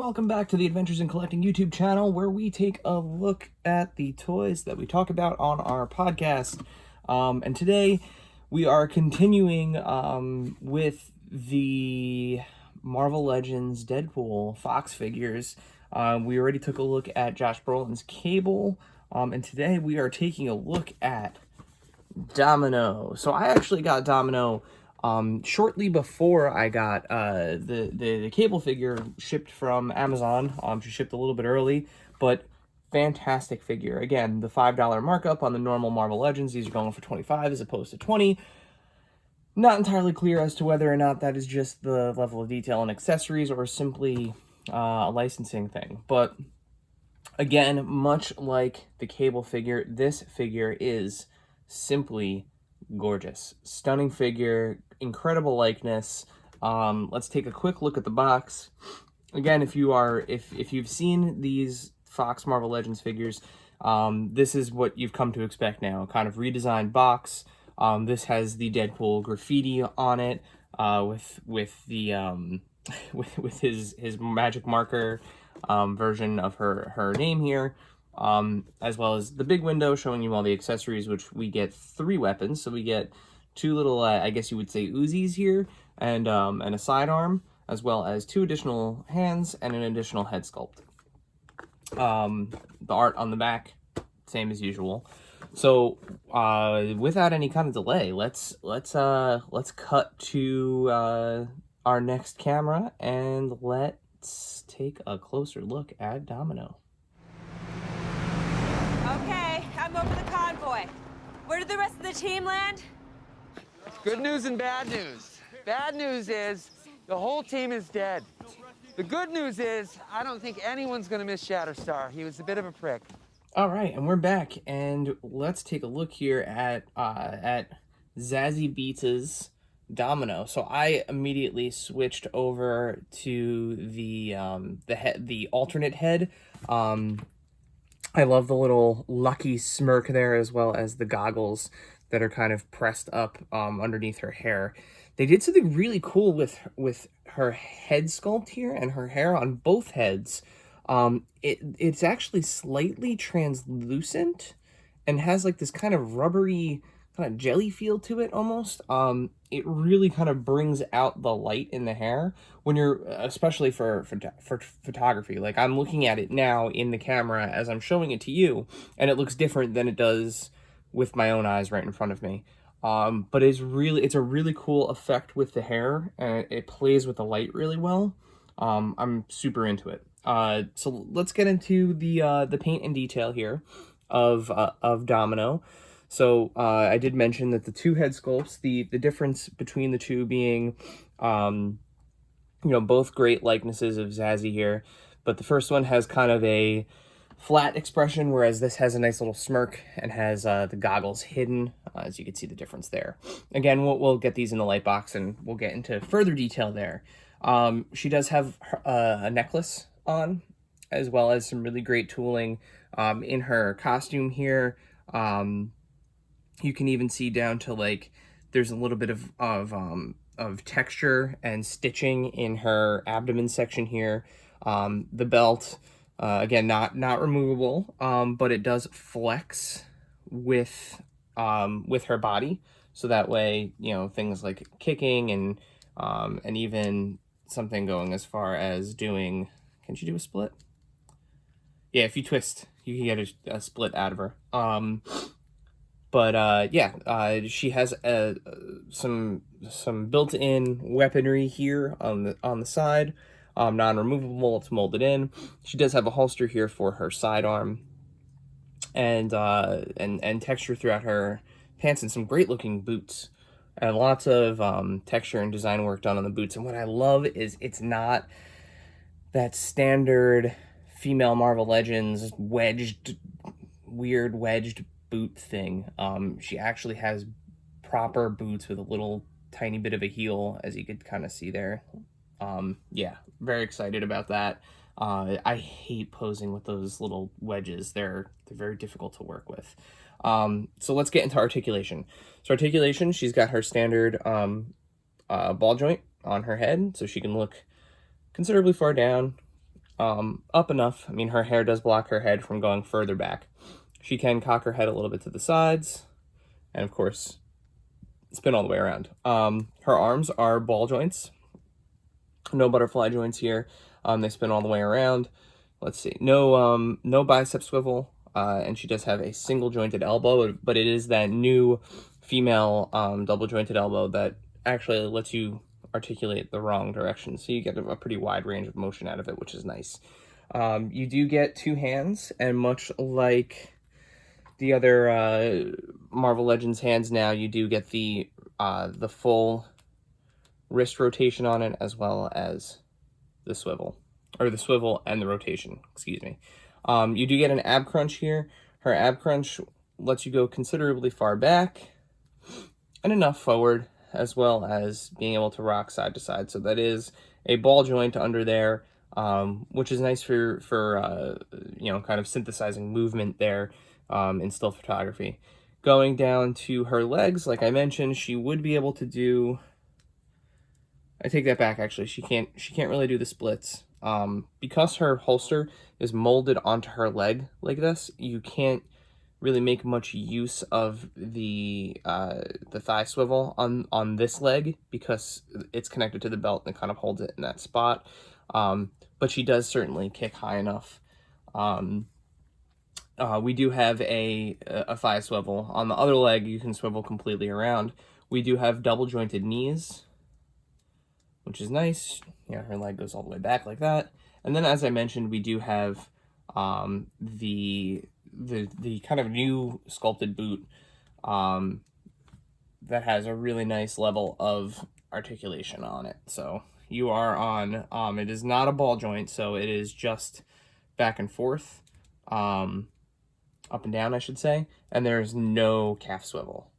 welcome back to the Adventures in Collecting YouTube channel, where we take a look at the toys that we talk about on our podcast. And today we are continuing with the Marvel Legends Deadpool Fox figures. We already took a look at Josh Brolin's Cable, and today we are taking a look at Domino. So I actually got Domino shortly before I got the Cable figure shipped from Amazon. She shipped a little bit early, but fantastic figure. Again, the $5 markup on the normal Marvel Legends. These are going for $25 as opposed to $20. Not entirely clear as to whether or not that is just the level of detail and accessories or simply a licensing thing. But again, much like the Cable figure, this figure is simply gorgeous. Stunning figure, incredible likeness. Let's take a quick look at the box. Again, if you've seen these Fox Marvel Legends figures, this is what you've come to expect now. Kind of redesigned box. This has the Deadpool graffiti on it, with the with his magic marker version of her name here. As well as the big window showing you all the accessories, which we get 3 weapons. So we get 2 little, I guess you would say, Uzis here, and a sidearm, as well as 2 additional hands and an additional head sculpt. The art on the back, same as usual. So without any kind of delay, let's cut to our next camera and let's take a closer look at Domino. Okay, I'm over the convoy. Where did the rest of the team land? Good news and bad news. Bad news is the whole team is dead. The good news is I don't think anyone's gonna miss Shatterstar. He was a bit of a prick. All right, and we're back, and let's take a look here at Zazie Beetz's Domino. So I immediately switched over to the alternate head. I love the little lucky smirk there, as well as the goggles that are kind of pressed up underneath her hair. They did something really cool with her head sculpt here and her hair on both heads. It's actually slightly translucent and has like this kind of rubbery, kind of jelly feel to it almost. It really kind of brings out the light in the hair when you're, especially for photography. Like, I'm looking at it now in the camera as I'm showing it to you, and it looks different than it does with my own eyes right in front of me. But it's a really cool effect with the hair, and it plays with the light really well. I'm super into it. So let's get into the paint and detail here of Domino. So I did mention that the 2 head sculpts, the difference between the 2 being, both great likenesses of Zazie here, but the first one has kind of a flat expression, whereas this has a nice little smirk and has the goggles hidden, as you can see the difference there. Again, we'll get these in the light box and we'll get into further detail there. She does have a necklace on, as well as some really great tooling in her costume here. You can even see down to, like, there's a little bit of texture and stitching in her abdomen section here. The belt, again, not removable, but it does flex with her body, so that way, things like kicking and even something going as far as doing. Can she do a split? Yeah, if you twist, you can get a split out of her. She has some built-in weaponry here on the side, non-removable. It's molded in. She does have a holster here for her sidearm, and texture throughout her pants, and some great-looking boots, and lots of texture and design work done on the boots. And what I love is it's not that standard female Marvel Legends weird wedged boot thing. She actually has proper boots with a little tiny bit of a heel, as you could kind of see there. Yeah, very excited about that. I hate posing with those little wedges. They're very difficult to work with. So let's get into articulation. So articulation, she's got her standard ball joint on her head, so she can look considerably far down, up enough. I mean, her hair does block her head from going further back. She can cock her head a little bit to the sides, and of course, spin all the way around. Her arms are ball joints. No butterfly joints here. They spin all the way around. Let's see. No bicep swivel. And she does have a single jointed elbow, but it is that new female double jointed elbow that actually lets you articulate the wrong direction. So you get a pretty wide range of motion out of it, which is nice. You do get 2 hands, and much like the other Marvel Legends hands now, you do get the full wrist rotation on it, as well as the swivel, or the swivel and the rotation, excuse me. You do get an ab crunch here. Her ab crunch lets you go considerably far back and enough forward, as well as being able to rock side to side. So that is a ball joint under there, which is nice for you know, kind of synthesizing movement there in still photography. Going down to her legs, like I mentioned, she would be able to do... I take that back, actually. She can't really do the splits. Because her holster is molded onto her leg like this, you can't really make much use of the thigh swivel on this leg, because it's connected to the belt and it kind of holds it in that spot. But she does certainly kick high enough. We do have a thigh swivel. On the other leg, you can swivel completely around. We do have double jointed knees, which is nice. Yeah, her leg goes all the way back like that. And then, as I mentioned, we do have the kind of new sculpted boot that has a really nice level of articulation on it. So you are on, it is not a ball joint, so it is just back and forth, up and down, I should say, and there's no calf swivel.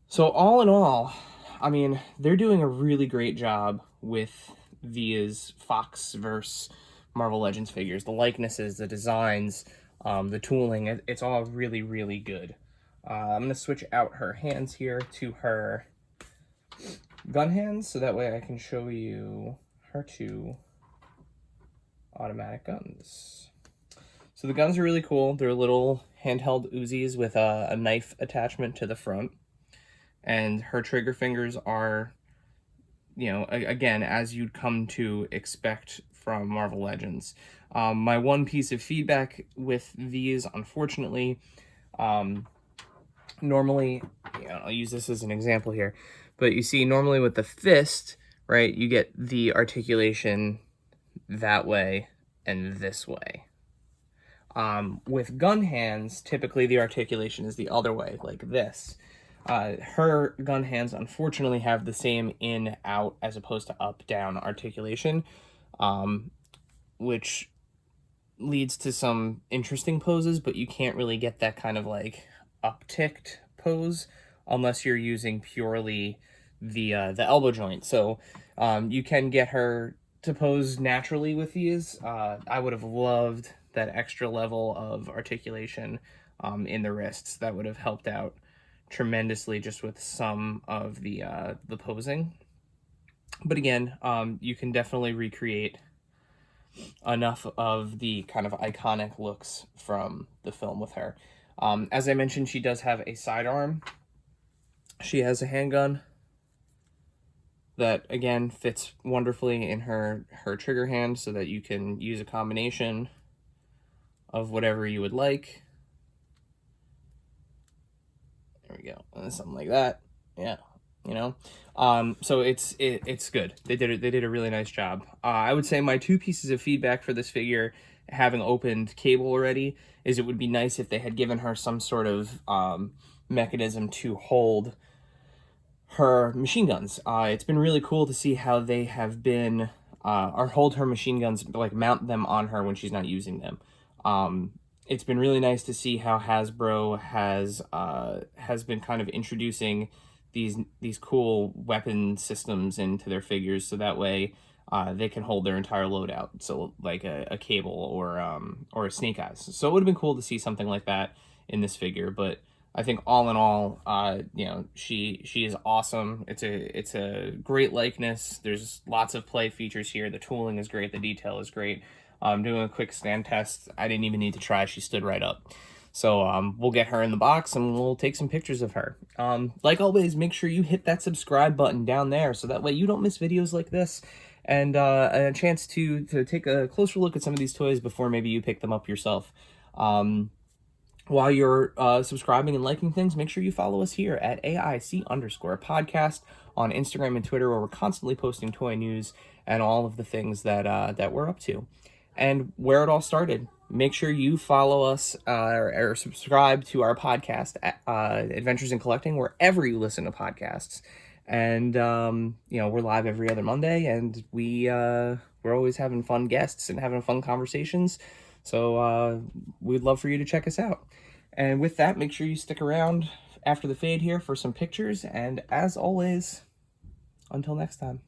So all in all, I mean, they're doing a really great job with these Foxverse Marvel Legends figures. The likenesses, the designs, the tooling, it's all really, really good. I'm going to switch out her hands here to her gun hands, so that way I can show you her 2 automatic guns. So the guns are really cool. They're little handheld Uzis with a knife attachment to the front. And her trigger fingers are, you know, again, as you'd come to expect from Marvel Legends. My one piece of feedback with these, unfortunately, normally, you know, I'll use this as an example here, but you see normally with the fist, right, you get the articulation that way and this way. With gun hands, typically the articulation is the other way, like this. Her gun hands, unfortunately, have the same in, out, as opposed to up, down articulation, which leads to some interesting poses, but you can't really get that kind of like upticked pose unless you're using purely the elbow joint. So you can get her to pose naturally with these. I would have loved that extra level of articulation in the wrists. That would have helped out tremendously just with some of the posing. But again, you can definitely recreate enough of the kind of iconic looks from the film with her. As I mentioned, she does have a sidearm. She has a handgun that, again, fits wonderfully in her trigger hand, so that you can use a combination of whatever you would like. There we go, something like that. Yeah, you know. So it's good. They did a really nice job. I would say my 2 pieces of feedback for this figure, having opened cable already, is it would be nice if they had given her some sort of mechanism to hold her machine guns. It's been really cool to see how they have been, or hold her machine guns, like mount them on her when she's not using them. It's been really nice to see how Hasbro has been kind of introducing these cool weapon systems into their figures, so that way they can hold their entire loadout. So like a cable or a Snake Eyes. So it would have been cool to see something like that in this figure, but I think all in all, you know, she is awesome. It's a great likeness. There's lots of play features here. The tooling is great. The detail is great. Doing a quick stand test, I didn't even need to try. She stood right up. So we'll get her in the box and we'll take some pictures of her. Like always, make sure you hit that subscribe button down there so that way you don't miss videos like this, and a chance to take a closer look at some of these toys before maybe you pick them up yourself. While you're subscribing and liking things, make sure you follow us here at AIC_podcast on Instagram and Twitter, where we're constantly posting toy news and all of the things that we're up to. And where it all started, make sure you follow us or subscribe to our podcast, Adventures in Collecting, wherever you listen to podcasts. And, you know, we're live every other Monday, and we're always having fun guests and having fun conversations. So we'd love for you to check us out. And with that, make sure you stick around after the fade here for some pictures. And as always, until next time.